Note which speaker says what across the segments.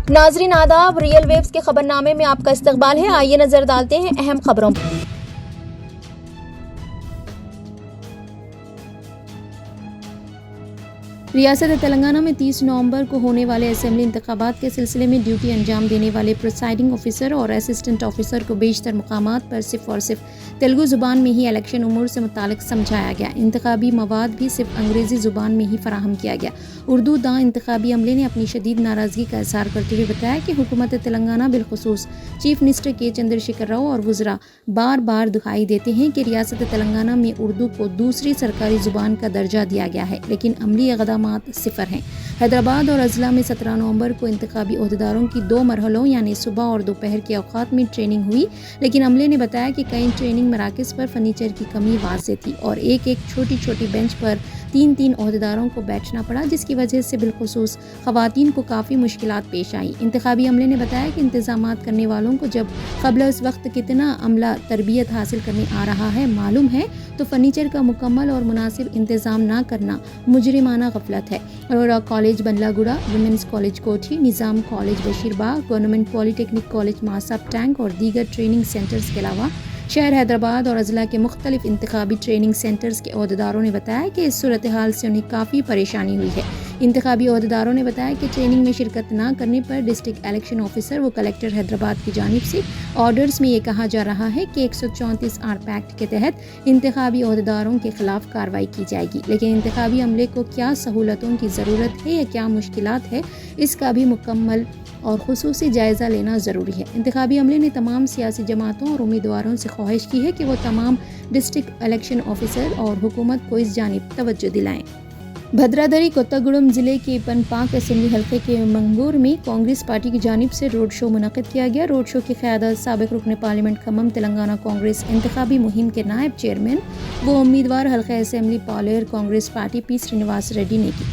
Speaker 1: ناظرین آداب، real views کے خبر نامے میں آپ کا استقبال ہے۔ آئیے نظر ڈالتے ہیں اہم خبروں پر۔ ریاست تلنگانہ میں 30 نومبر کو ہونے والے اسمبلی انتخابات کے سلسلے میں ڈیوٹی انجام دینے والے پریسائڈنگ آفیسر اور اسسٹنٹ آفیسر کو بیشتر مقامات پر صرف اور صرف تیلگو زبان میں ہی الیکشن امور سے متعلق سمجھایا گیا۔ انتخابی مواد بھی صرف انگریزی زبان میں ہی فراہم کیا گیا۔ اردو داں انتخابی عملے نے اپنی شدید ناراضگی کا اظہار کرتے ہوئے بتایا کہ حکومت تلنگانہ بالخصوص چیف منسٹر کے چندرشیکھر راؤ اور وزراء بار بار دکھائی دیتے ہیں کہ ریاست تلنگانہ میں اردو کو دوسری سرکاری زبان کا درجہ دیا گیا ہے، لیکن عملی اقدامات صفر ہیں۔ حیدرآباد اور اضلاع میں 17 نومبر کو انتخابی عہدیداروں کی 2 مرحلوں یعنی صبح اور دوپہر کے اوقات میں ٹریننگ ہوئی، لیکن عملے نے بتایا کہ کئی ٹریننگ مراکز پر فرنیچر کی کمی واضح تھی اور ایک چھوٹی بینچ پر 3 عہدیداروں کو بیٹھنا پڑا، جس کی وجہ سے بالخصوص خواتین کو کافی مشکلات پیش آئی۔ انتخابی عملے نے بتایا کہ انتظامات کرنے والوں کو جب قبل اس وقت کتنا عملہ تربیت حاصل کرنے آ رہا ہے معلوم ہے، تو فرنیچر کا مکمل اور مناسب انتظام نہ کرنا مجرمانہ غفلت ہے۔ اروڑہ کالج بنلا گڑا، ویمنس کالج کوٹھی، نظام کالج بشیر باغ، گورنمنٹ پالی ٹیکنک کالج ماساب ٹینک اور دیگر ٹریننگ سینٹرز کے علاوہ شہر حیدرآباد اور اضلاع کے مختلف انتخابی ٹریننگ سینٹرز کے عہدیداروں نے بتایا کہ اس صورتحال سے انہیں کافی پریشانی ہوئی ہے۔ انتخابی عہدیداروں نے بتایا کہ ٹریننگ میں شرکت نہ کرنے پر ڈسٹرکٹ الیکشن آفیسر و کلکٹر حیدرآباد کی جانب سے آرڈرز میں یہ کہا جا رہا ہے کہ 134 آر پیکٹ کے تحت انتخابی عہدیداروں کے خلاف کارروائی کی جائے گی، لیکن انتخابی عملے کو کیا سہولتوں کی ضرورت ہے یا کیا مشکلات ہے، اس کا بھی مکمل اور خصوصی جائزہ لینا ضروری ہے۔ انتخابی عملے نے تمام سیاسی جماعتوں اور امیدواروں سے خواہش کی ہے کہ وہ تمام ڈسٹرکٹ الیکشن آفیسر اور حکومت کو اس جانب توجہ دلائیں۔ بھدرادری کوتاگوڑم ضلع کے پن پاک اسمبلی حلقے کے منگور میں کانگریس پارٹی کی جانب سے روڈ شو منعقد کیا گیا۔ روڈ شو کی قیادت سابق رکن پارلیمنٹ کھمم تلنگانہ کانگریس انتخابی مہم کے نائب چیئرمین و امیدوار حلقہ اسمبلی پارلیمنٹ کانگریس پارٹی پی سرینواس ریڈی نے کی۔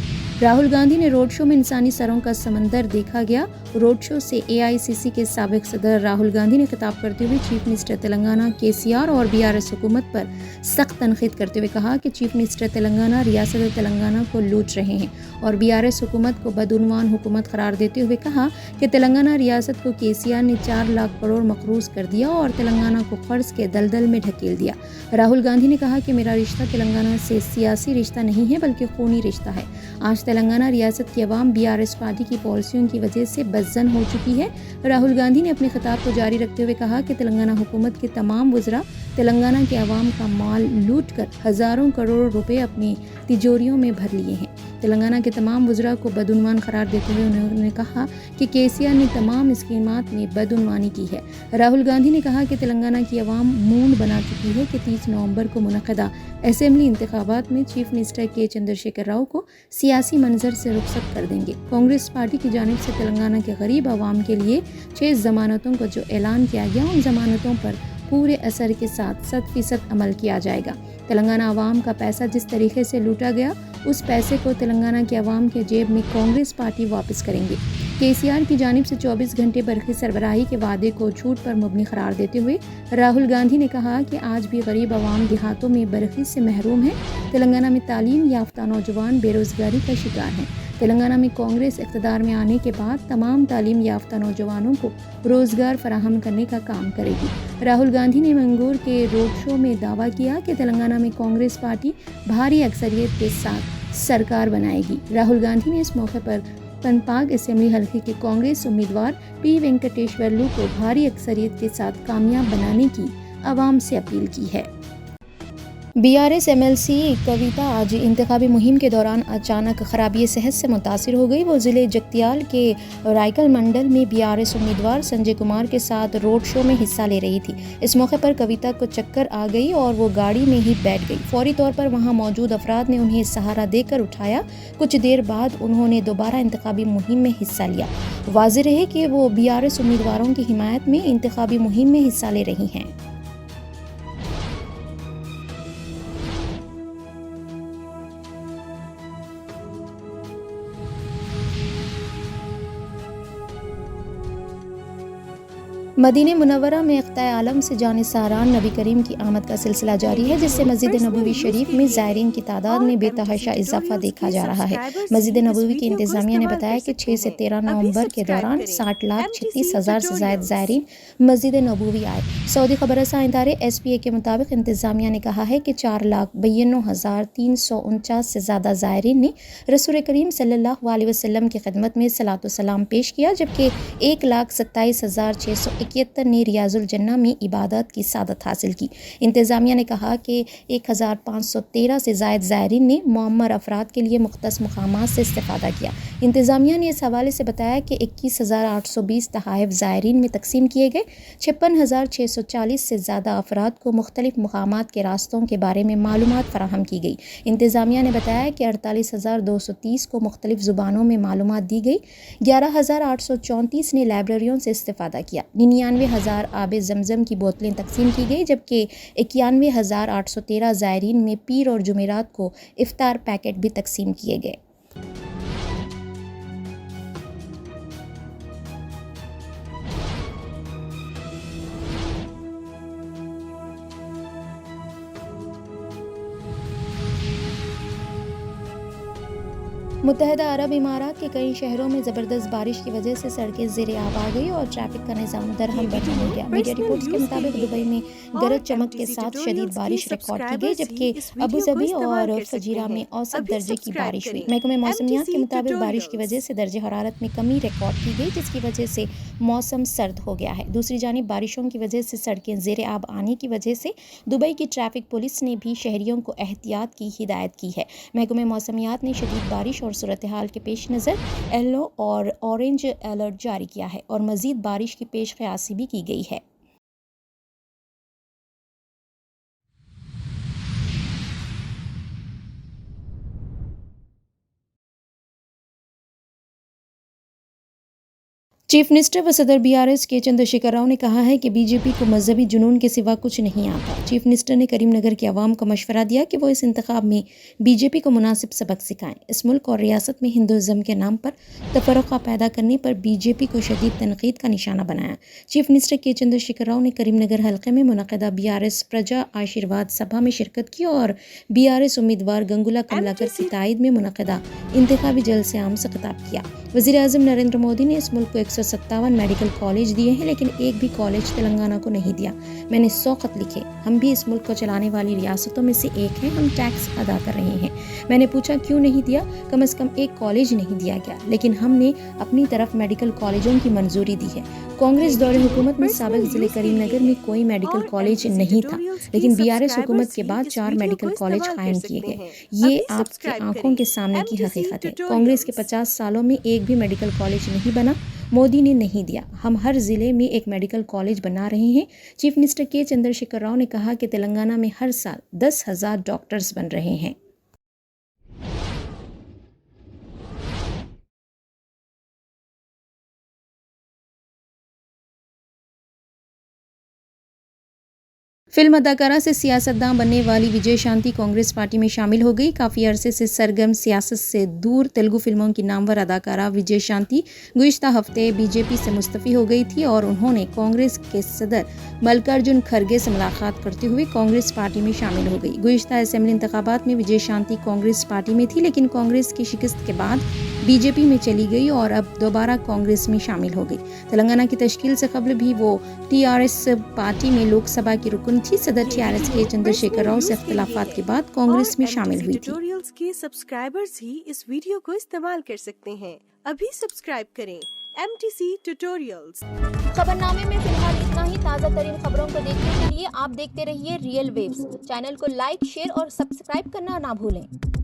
Speaker 1: راہل گاندھی نے روڈ شو میں انسانی سروں کا سمندر دیکھا گیا۔ روڈ شو سے AICC کے سابق صدر راہل گاندھی نے خطاب کرتے ہوئے چیف منسٹر تلنگانہ KCR اور BRS حکومت پر سخت تنقید کرتے ہوئے کہا کہ چیف منسٹر تلنگانہ ریاست تلنگانہ کو لوٹ رہے ہیں اور BRS حکومت کو بدعنوان حکومت قرار دیتے ہوئے کہا کہ تلنگانہ ریاست کو KCR نے 4 لاکھ کروڑ مقروض کر دیا اور تلنگانہ کو قرض کے دلدل میں ڈھکیل دیا۔ راہل گاندھی نے کہا کہ میرا رشتہ تلنگانہ سے سیاسی رشتہ نہیں ہے بلکہ خونی رشتہ ہے۔ آج تلنگانہ ریاست کی عوام BRS پارٹی کی پالیسیوں کی وجہ سے بدظن ہو چکی ہے۔ راہل گاندھی نے اپنے خطاب کو جاری رکھتے ہوئے کہا کہ تلنگانہ حکومت کے تمام وزراء تلنگانہ کے عوام کا مال لوٹ کر ہزاروں کروڑ روپے اپنی تجوریوں میں بھر لیے ہیں۔ تلنگانہ کے تمام وزراء کو بدعنوان قرار دیتے ہوئے انہوں نے کہا کہ KCR نے تمام اسکیمات میں بدعنوانی کی ہے۔ راہل گاندھی نے کہا کہ تلنگانہ کی عوام مونڈ بنا چکی ہے کہ 30 نومبر کو منعقدہ اسمبلی انتخابات میں چیف منسٹر کے چندرشیکھر راؤ کو سیاسی منظر سے رخصت کر دیں گے۔ کانگریس پارٹی کی جانب سے تلنگانہ کے غریب عوام کے لیے 6 ضمانتوں کا جو اعلان کیا گیا، ان ضمانتوں پر پورے اثر کے ساتھ 100% عمل کیا جائے گا۔ تلنگانہ عوام کا پیسہ جس طریقے سے لوٹا گیا، اس پیسے کو تلنگانہ کے عوام کے جیب میں کانگریس پارٹی واپس کریں گے۔ KCR کی جانب سے 24 گھنٹے برقی سربراہی کے وعدے کو جھوٹ پر مبنی قرار دیتے ہوئے راہل گاندھی نے کہا کہ آج بھی غریب عوام دیہاتوں میں برقی سے محروم ہے۔ تلنگانہ میں تعلیم یافتہ نوجوان بے روزگاری کا شکار ہیں۔ تلنگانہ میں کانگریس اقتدار میں آنے کے بعد تمام تعلیم یافتہ نوجوانوں کو روزگار فراہم کرنے کا کام کرے گی۔ راہل گاندھی نے منگور کے روڈ شو میں دعویٰ کیا کہ تلنگانہ میں کانگریس پارٹی بھاری اکثریت کے ساتھ سرکار بنائے گی۔ راہل گاندھی نے اس موقع پر پن پاک اسمبلی حلقے کے کانگریس امیدوار P وینکٹیشورلو کو بھاری اکثریت کے ساتھ کامیاب بنانے کی عوام سے اپیل کی ہے۔ BRS MLC کویتا آج انتخابی مہم کے دوران اچانک خرابی صحت سے متاثر ہو گئی۔ وہ ضلع جگتیال کے رائکل منڈل میں BRS امیدوار سنجے کمار کے ساتھ روڈ شو میں حصہ لے رہی تھی۔ اس موقع پر کویتا کو چکر آ گئی اور وہ گاڑی میں ہی بیٹھ گئی۔ فوری طور پر وہاں موجود افراد نے انہیں سہارا دے کر اٹھایا۔ کچھ دیر بعد انہوں نے دوبارہ انتخابی مہم میں حصہ لیا۔ واضح رہے کہ وہ BRS امیدواروں کی حمایت میں انتخابی مہم میں حصہ لے رہی ہیں۔ مدینہ منورہ میں اقطاع عالم سے جانثاران نبی کریم کی آمد کا سلسلہ جاری ہے، جس سے مسجد نبوی شریف میں زائرین کی تعداد میں بے تحاشا اضافہ دیکھا جا رہا ہے۔ مسجد نبوی کی انتظامیہ نے بتایا کہ 6 سے 13 نومبر کے دوران 60,36,000 سے زائد زائرین مسجد نبوی آئے۔ سعودی خبر رساں ادارے SPA کے مطابق انتظامیہ نے کہا ہے کہ 4,92,349 سے زیادہ زائرین نے رسول کریم صلی اللہ علیہ وسلم کی خدمت میں صلاۃ و سلام پیش کیا، جبکہ 1,27,671 نے ریاض الجنہ میں عبادت کی سعادت حاصل کی۔ انتظامیہ نے کہا کہ 1,513 سے زائد زائرین نے معمر افراد کے لیے مختص مقامات سے استفادہ کیا۔ انتظامیہ نے اس حوالے سے بتایا کہ 21,820 تحائف زائرین میں تقسیم کیے گئے۔ 56,640 سے زیادہ افراد کو مختلف مقامات کے راستوں کے بارے میں معلومات فراہم کی گئی۔ انتظامیہ نے بتایا کہ 48,230 کو مختلف زبانوں میں معلومات دی گئی۔ 11,834 نے لائبریریوں سے استفادہ کیا۔ 99,000 آب زمزم کی بوتلیں تقسیم کی گئی، جبکہ 91,813 زائرین میں پیر اور جمعرات کو افطار پیکٹ بھی تقسیم کیے گئے۔ متحدہ عرب امارات کے کئی شہروں میں زبردست بارش کی وجہ سے سڑکیں زیر آب آ گئی اور ٹریفک کا نظام درہم برہم ہو گیا۔ میڈیا رپورٹس کے مطابق دبئی میں گرج چمک کے ساتھ شدید بارش ریکارڈ کی گئی، جبکہ ابوظہبی اور فجیرہ میں اوسط درجے کی بارش ہوئی۔ محکمہ موسمیات کے مطابق بارش کی وجہ سے درجہ حرارت میں کمی ریکارڈ کی گئی، جس کی وجہ سے موسم سرد ہو گیا ہے۔ دوسری جانب بارشوں کی وجہ سے سڑکیں زیر آب آنے کی وجہ سے دبئی کی ٹریفک پولیس نے بھی شہریوں کو احتیاط کی ہدایت کی ہے۔ محکمہ موسمیات نے شدید بارش اور صورتحال کے پیش نظر یلو اور اورنج الرٹ جاری کیا ہے اور مزید بارش کی پیش قیاسی بھی کی گئی ہے۔ چیف منسٹر و صدر BRS کے چندر شیکھر راؤ نے کہا ہے کہ BJP کو مذہبی جنون کے سوا کچھ نہیں آتا۔ چیف منسٹر نے کریم نگر کے عوام کو مشورہ دیا کہ وہ اس انتخاب میں BJP کو مناسب سبق سکھائیں۔ اس ملک اور ریاست میں ہندوازم کے نام پر تفرقہ پیدا کرنے پر BJP کو شدید تنقید کا نشانہ بنایا۔ چیف منسٹر کے چندر شیکھر راؤ نے کریم نگر حلقے میں منعقدہ BRS پرجا آشیرواد سبھا میں شرکت کی اور BRS امیدوار گنگولا کملاکر کی تائید میں منعقدہ انتخابی جلسے عام سے خطاب کیا۔ وزیر اعظم نریندر مودی نے اس ملک کو 157 میڈیکل کالج دیے ہیں، لیکن ایک بھی کالج تلنگانہ کو نہیں دیا۔ میں نے 100 خط لکھے۔ ہم بھی اس ملک کو چلانے والی ریاستوں میں سے ایک ہیں، ہم ٹیکس ادا کر رہے ہیں۔ میں نے پوچھا کیوں نہیں دیا؟ کم از کم ایک کالج نہیں دیا گیا، لیکن ہم نے اپنی طرف میڈیکل کالجوں کی منظوری دی ہے۔ کانگریس دور حکومت میں سابق ضلع کریم نگر میں کوئی میڈیکل کالج نہیں تھا، لیکن BRS حکومت کے بعد 4 میڈیکل کالج قائم کیے گئے۔ یہ آپ کی آنکھوں کے سامنے کی حقیقت ہے۔ کانگریس کے 50 سالوں میں ایک بھی میڈیکل کالج نہیں بنا، مودی نے نہیں دیا۔ ہم ہر ضلع میں ایک میڈیکل کالج بنا رہے ہیں۔ چیف منسٹر کے چندر شیکھر راؤ نے کہا کہ تلنگانہ میں ہر سال 10,000 ڈاکٹرز بن رہے ہیں۔ فلم اداکارہ سے سیاستداں بننے والی وجے شانتی کانگریس پارٹی میں شامل ہو گئی۔ کافی عرصے سے سرگرم سیاست سے دور تیلگو فلموں کی نامور اداکارہ وجے شانتی گزشتہ ہفتے BJP سے مستعفی ہو گئی تھی اور انہوں نے کانگریس کے صدر ملکارجن کھڑگے سے ملاقات کرتے ہوئے کانگریس پارٹی میں شامل ہو گئی۔ گزشتہ اسمبلی انتخابات میں وجے شانتی کانگریس پارٹی میں تھی، لیکن کانگریس کی شکست کے بعد BJP میں چلی گئی اور اب دوبارہ کانگریس میں شامل ہو گئی۔ تلنگانہ کی تشکیل سے قبل بھی وہ TRS پارٹی میں لوک سبھا کی رکن تھی۔ صدر TRS کے چندر شیکھر راؤ سے اختلافات کے بعد کانگریس میں شامل ہوئی تھی۔
Speaker 2: ٹیوٹوریلز کے سبسکرائبرز ہی اس ویڈیو کو استعمال کر سکتے ہیں۔ ابھی سبسکرائب کریں MTC ٹیوٹوریلز۔
Speaker 1: خبرنامے میں فی الحال اتنا ہی۔ تازہ ترین خبروں کو دیکھنے کے لیے آپ دیکھتے رہیے ریئل ویوز۔ چینل کو لائک، شیئر اور سبسکرائب کرنا نہ بھولیں۔